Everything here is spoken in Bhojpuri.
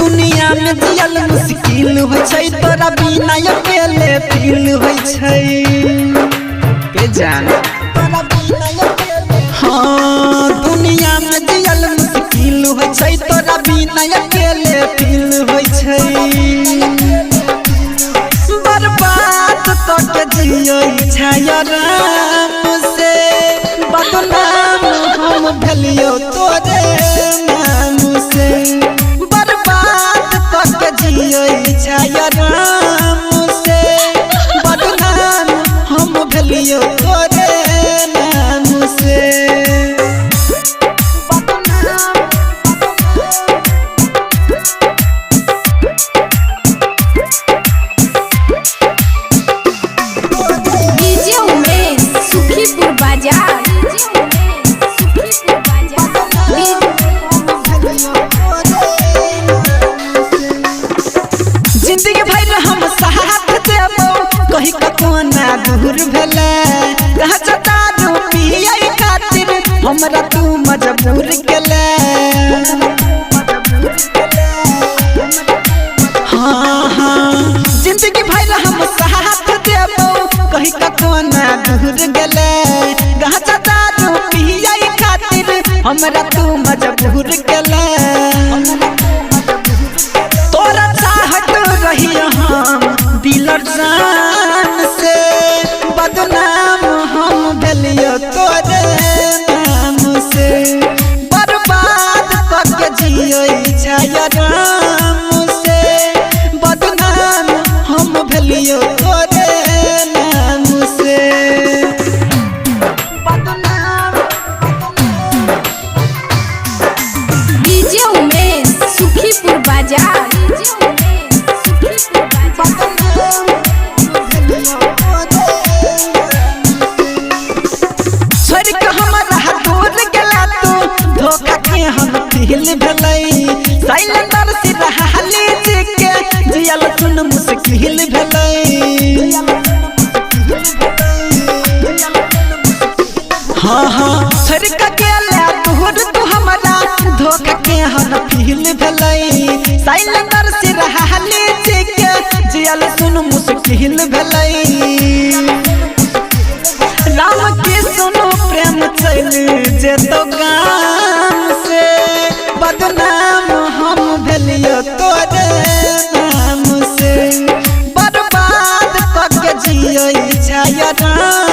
दुनिया में जियल मुश्किल होय छै तोरा बिना अकेले फील होय छै के जान तोरा बिना अकेले हां दुनिया में जियल मुश्किल होय छै तोरा बिना अकेले फील होय छै बर्बाद तो के जियै छै आराम से बदनाम हम भेलियो तोरे नाम से बर्बाद तो के जियै छै आराम से बदनाम हम भेलियो तोरे नाम से जिंदगी भर हम साथ देबो कहि कतोना दूर भेले कह जता रुपया खातिर हमरा तू मजबूर केले हां हां जिंदगी भर हम साथ देबो कहि कतोना दूर गेले कह जता रुपया खातिर हमरा तू मजबूर केले तोरा चाहत रही हम दिलर जान से बदनाम हम भेलियो तोरे नाम से बर्बाद करके जियै छै आराम से बदनाम हम भेलियो तोरे नाम से डीजे उमेश सुखीपुर बाजार दिल भलै साइलेंडर से रहली के जियल सुन मुश्किल भलै हां हां छड़का गेला तोहर तू हमरा धोखा के हम फील भलै साइलेंडर से रहली के जियल सुन मुश्किल भलै राम के सुनो प्रेम चल जे तो गाम से बदनाम हम भेलियो तोरे नाम से बर्बाद करके जियै छै आराम